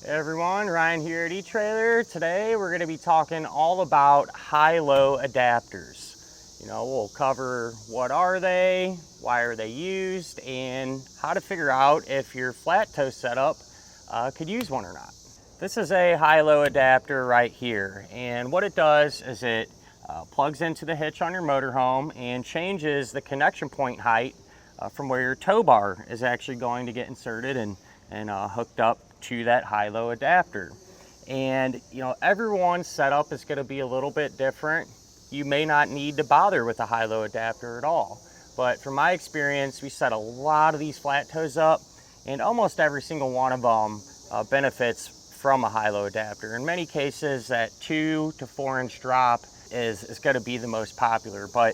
Hey everyone, Ryan here at eTrailer. Today we're going to be talking all about high-low adapters. We'll cover what are they, why are they used, and how to figure out if your flat tow setup could use one or not. This is a high-low adapter right here, and what it does is it plugs into the hitch on your motorhome and changes the connection point height from where your tow bar is actually going to get inserted and hooked up to that high-low adapter. And everyone's setup is going to be a little bit different. You may not need to bother with a high-low adapter at all, but from my experience, we set a lot of these flat tows up, and almost every single one of them benefits from a high-low adapter. In many cases, that 2 to 4 inch drop is going to be the most popular, but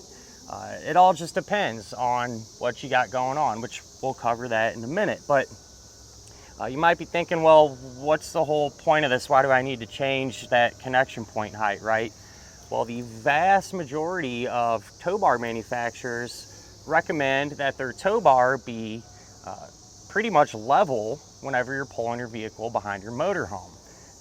it all just depends on what you got going on, which we'll cover that in a minute. But you might be thinking, well, what's the whole point of this? Why do I need to change that connection point height, right? Well, the vast majority of tow bar manufacturers recommend that their tow bar be pretty much level whenever you're pulling your vehicle behind your motorhome.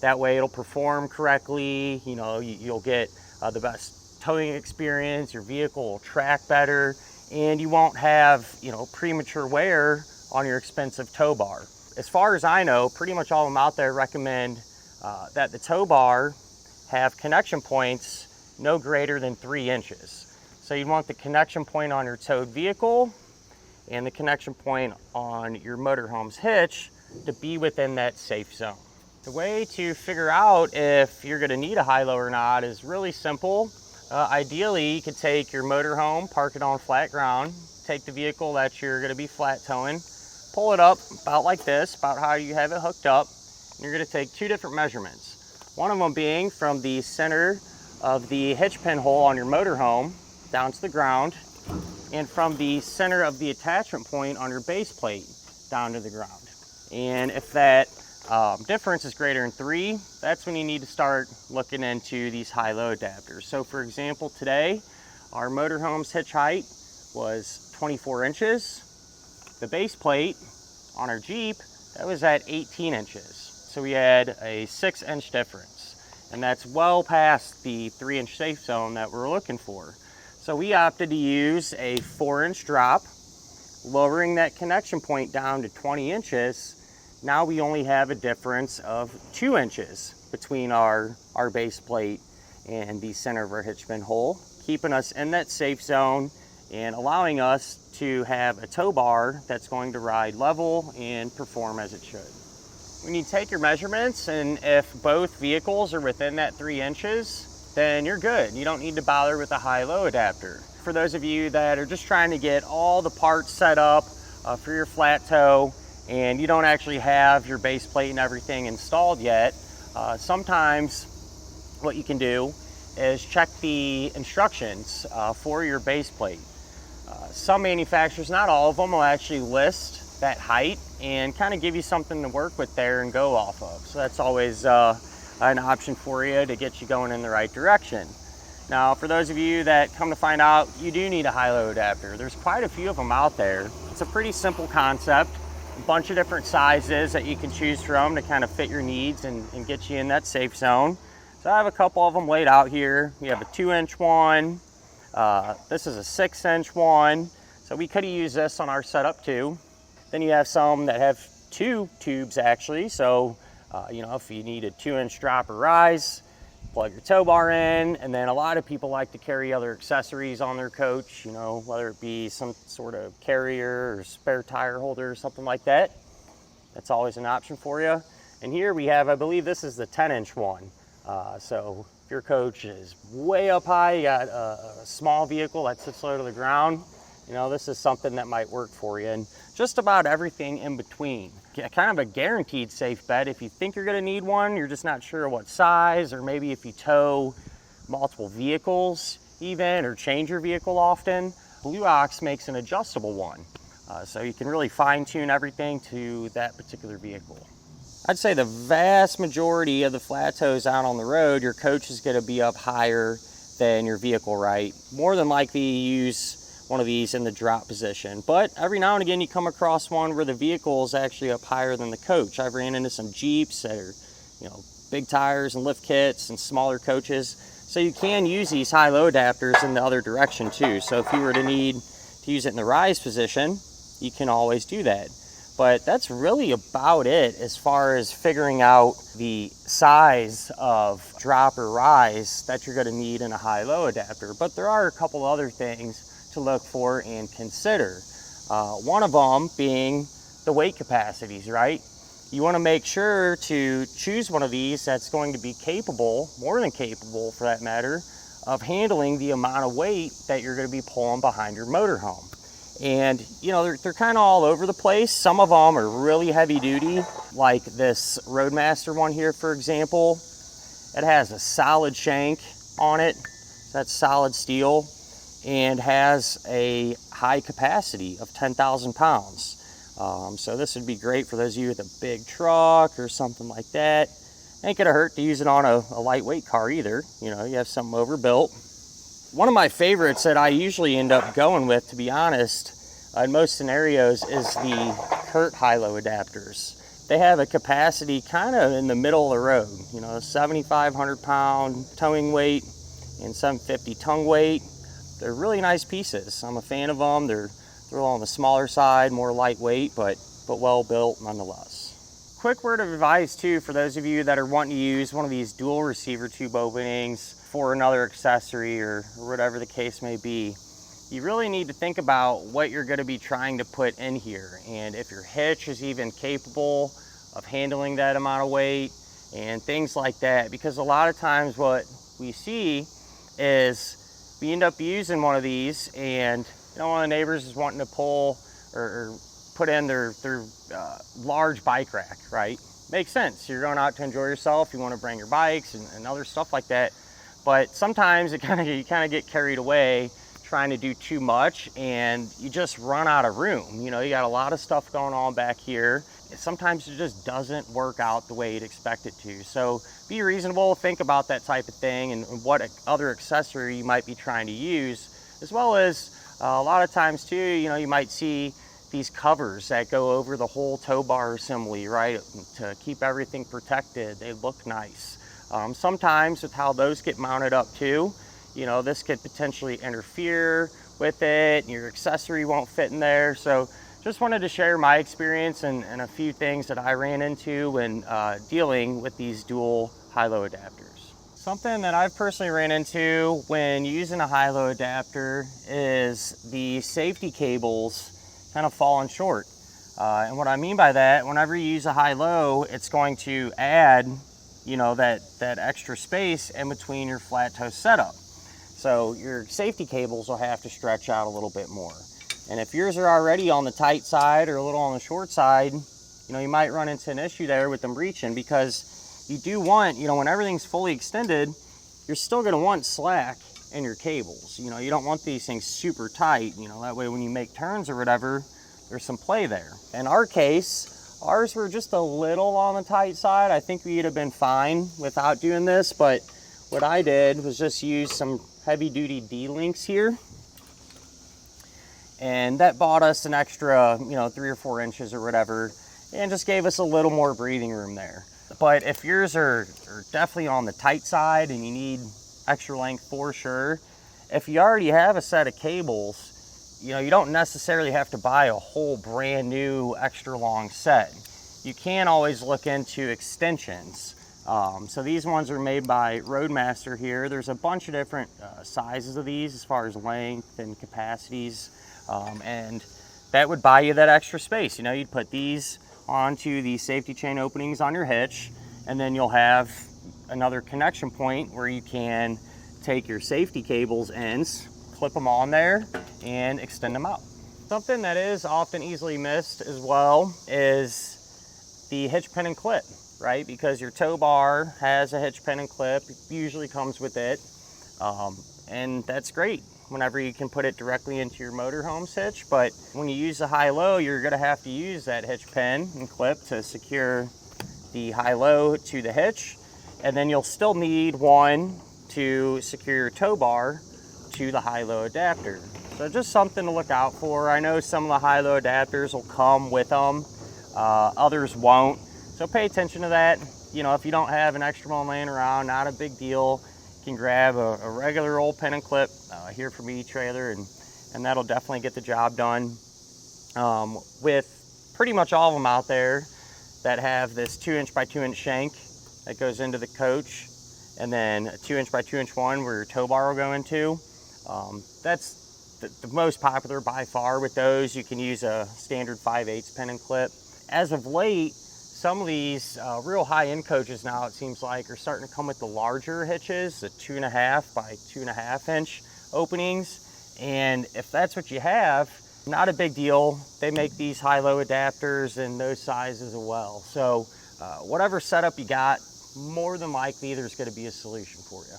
That way it'll perform correctly, you'll get the best towing experience, your vehicle will track better, and you won't have, premature wear on your expensive tow bar. As far as I know, pretty much all of them out there recommend that the tow bar have connection points no greater than 3 inches. So you'd want the connection point on your towed vehicle and the connection point on your motorhome's hitch to be within that safe zone. The way to figure out if you're going to need a high-low or not is really simple. Ideally, you could take your motorhome, park it on flat ground, take the vehicle that you're going to be flat towing, pull it up about like this, about how you have it hooked up, and you're going to take 2 different measurements. One of them being from the center of the hitch pin hole on your motorhome down to the ground, and from the center of the attachment point on your base plate down to the ground. And if that difference is greater than 3, that's when you need to start looking into these high-low adapters. So for example, today our motorhome's hitch height was 24 inches. The base plate on our Jeep, that was at 18 inches. So we had a 6 inch difference, and that's well past the 3 inch safe zone that we're looking for. So we opted to use a 4 inch drop, lowering that connection point down to 20 inches. Now we only have a difference of 2 inches between our base plate and the center of our hitch pin hole, keeping us in that safe zone and allowing us to have a tow bar that's going to ride level and perform as it should. When you take your measurements, and if both vehicles are within that 3 inches, then you're good. You don't need to bother with a high-low adapter. For those of you that are just trying to get all the parts set up for your flat tow, and you don't actually have your base plate and everything installed yet, sometimes what you can do is check the instructions for your base plate. Some manufacturers, not all of them, will actually list that height and kind of give you something to work with there and go off of. So that's always an option for you to get you going in the right direction. Now, for those of you that come to find out you do need a high-low adapter, there's quite a few of them out there. It's a pretty simple concept, a bunch of different sizes that you can choose from to kind of fit your needs and get you in that safe zone. So I have a couple of them laid out here. We have a 2 inch one. This is a 6 inch one, so we could have used this on our setup too. Then you have some that have 2 tubes actually, so if you need a 2 inch drop or rise, plug your tow bar in. And then a lot of people like to carry other accessories on their coach, whether it be some sort of carrier or spare tire holder or something like that. That's always an option for you. And here we have, I believe this is the 10 inch one. So if your coach is way up high, you got a small vehicle that sits low to the ground, this is something that might work for you. And just about everything in between. Kind of a guaranteed safe bet. If you think you're going to need one, you're just not sure what size, or maybe if you tow multiple vehicles even, or change your vehicle often, Blue Ox makes an adjustable one. So you can really fine tune everything to that particular vehicle. I'd say the vast majority of the flat tows out on the road, your coach is going to be up higher than your vehicle, right? More than likely you use one of these in the drop position. But every now and again you come across one where the vehicle is actually up higher than the coach. I've ran into some Jeeps that are, you know, big tires and lift kits and smaller coaches. So you can use these high-low adapters in the other direction too. So if you were to need to use it in the rise position, you can always do that. But that's really about it as far as figuring out the size of drop or rise that you're going to need in a high-low adapter. But there are a couple other things to look for and consider. One of them being the weight capacities, right? You want to make sure to choose one of these that's going to be capable, more than capable for that matter, of handling the amount of weight that you're going to be pulling behind your motorhome. And you know, they're kind of all over the place. Some of them are really heavy duty, like this Roadmaster one here, for example. It has a solid shank on it, that's solid steel, and has a high capacity of 10,000 pounds. So this would be great for those of you with a big truck or something like that. Ain't gonna hurt to use it on a lightweight car either. You know, you have something overbuilt. One of my favorites that I usually end up going with, to be honest, in most scenarios, is the Kurt high-low adapters. They have a capacity kind of in the middle of the road, you know, 7,500 pound towing weight and 750 tongue weight. They're really nice pieces. I'm a fan of them. They're on the smaller side, more lightweight, but well built nonetheless. Quick word of advice too for those of you that are wanting to use one of these dual receiver tube openings for another accessory or whatever the case may be. You really need to think about what you're going to be trying to put in here, and if your hitch is even capable of handling that amount of weight and things like that, because a lot of times what we see is we end up using one of these, and you know, one of the neighbors is wanting to pull or put in their large bike rack, right? Makes sense. You're going out to enjoy yourself. You want to bring your bikes and other stuff like that. But sometimes you kind of get carried away trying to do too much, and you just run out of room. You know, you got a lot of stuff going on back here. Sometimes it just doesn't work out the way you'd expect it to. So be reasonable, think about that type of thing and what other accessory you might be trying to use, as well as a lot of times too, you know, you might see these covers that go over the whole tow bar assembly, right, to keep everything protected. They look nice. Sometimes with how those get mounted up too, you know, this could potentially interfere with it and your accessory won't fit in there. So just wanted to share my experience and a few things that I ran into when dealing with these dual high-low adapters. Something that I've personally ran into when using a high-low adapter is the safety cables kind of falling short. And what I mean by that, whenever you use a high-low, it's going to add, you know, that extra space in between your flat tow setup. So your safety cables will have to stretch out a little bit more. And if yours are already on the tight side or a little on the short side, you know, you might run into an issue there with them reaching, because you do want, you know, when everything's fully extended, you're still going to want slack in your cables. You know, you don't want these things super tight, you know, that way when you make turns or whatever, there's some play there. In our case, ours were just a little on the tight side. I think we'd have been fine without doing this, but what I did was just use some heavy duty D-links here, and that bought us an extra, you know, 3 or 4 inches or whatever, and just gave us a little more breathing room there. But if yours are definitely on the tight side and you need extra length for sure, if you already have a set of cables, you know, you don't necessarily have to buy a whole brand new extra long set. You can always look into extensions. So these ones are made by Roadmaster here. There's a bunch of different sizes of these as far as length and capacities, and that would buy you that extra space. You know, you'd put these onto the safety chain openings on your hitch, and then you'll have another connection point where you can take your safety cables ends, clip them on there, and extend them out. Something that is often easily missed as well is the hitch pin and clip, right? Because your tow bar has a hitch pin and clip, it usually comes with it, and that's great whenever you can put it directly into your motorhome's hitch. But when you use the high-low, you're going to have to use that hitch pin and clip to secure the high-low to the hitch, and then you'll still need one to secure your tow bar to the high-low adapter. So just something to look out for. I know some of the high-low adapters will come with them, others won't. So pay attention to that. You know, if you don't have an extra one laying around, not a big deal. You can grab a regular old pin and clip here from eTrailer, and that'll definitely get the job done. With pretty much all of them out there that have this 2" by 2" shank that goes into the coach, and then a 2" by 2" one where your tow bar will go into. That's the most popular by far. With those, you can use a standard 5/8 pin and clip. As of late, some of these real high-end coaches now, it seems like, are starting to come with the larger hitches, the 2.5 by 2.5 inch openings. And if that's what you have, not a big deal. They make these high-low adapters in those sizes as well. So whatever setup you got, more than likely there's going to be a solution for you.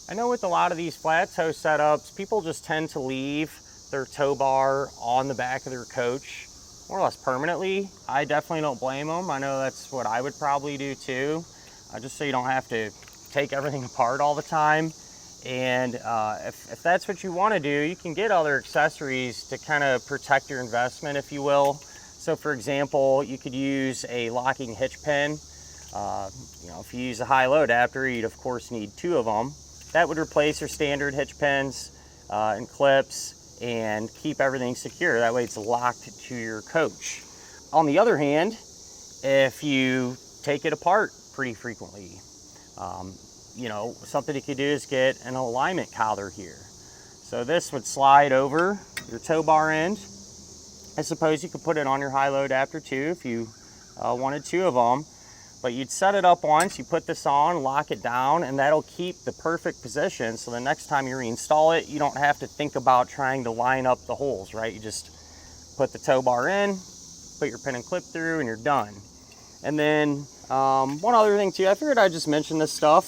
I know with a lot of these flat tow setups, people just tend to leave their tow bar on the back of their coach more or less permanently. I definitely don't blame them. I know that's what I would probably do too, just so you don't have to take everything apart all the time. And if that's what you want to do, you can get other accessories to kind of protect your investment, if you will. So for example, you could use a locking hitch pin. You know, if you use a high-low adapter, you'd of course need 2 of them. That would replace your standard hitch pins and clips and keep everything secure. That way it's locked to your coach. On the other hand, if you take it apart pretty frequently, you know, something you could do is get an alignment collar here. So this would slide over your tow bar end. I suppose you could put it on your high-low adapter too if you wanted 2 of them. But you'd set it up once, you put this on, lock it down, and that'll keep the perfect position. So the next time you reinstall it, you don't have to think about trying to line up the holes, right? You just put the tow bar in, put your pin and clip through, and you're done. And then one other thing too, I figured I'd just mention this stuff.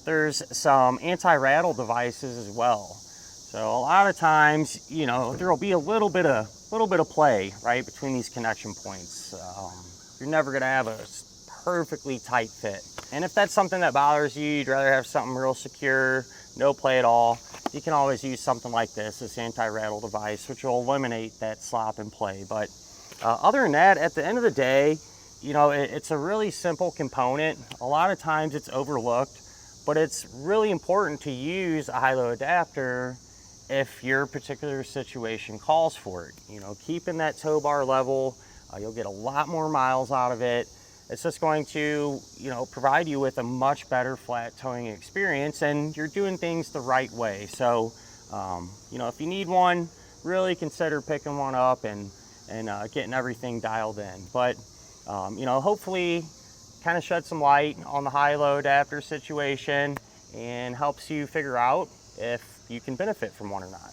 There's some anti-rattle devices as well. So a lot of times, you know, there'll be a little bit of play, right, between these connection points. You're never gonna have a perfectly tight fit. And if that's something that bothers you, you'd rather have something real secure, no play at all, you can always use something like this anti-rattle device, which will eliminate that slop and play. But other than that, at the end of the day, you know, it's a really simple component. A lot of times it's overlooked, but it's really important to use a high-low adapter if your particular situation calls for it. You know, keeping that tow bar level, you'll get a lot more miles out of it. It's just going to, you know, provide you with a much better flat towing experience, and you're doing things the right way. So, you know, if you need one, really consider picking one up and getting everything dialed in. But, you know, hopefully kind of shed some light on the high-low adapter situation and helps you figure out if you can benefit from one or not.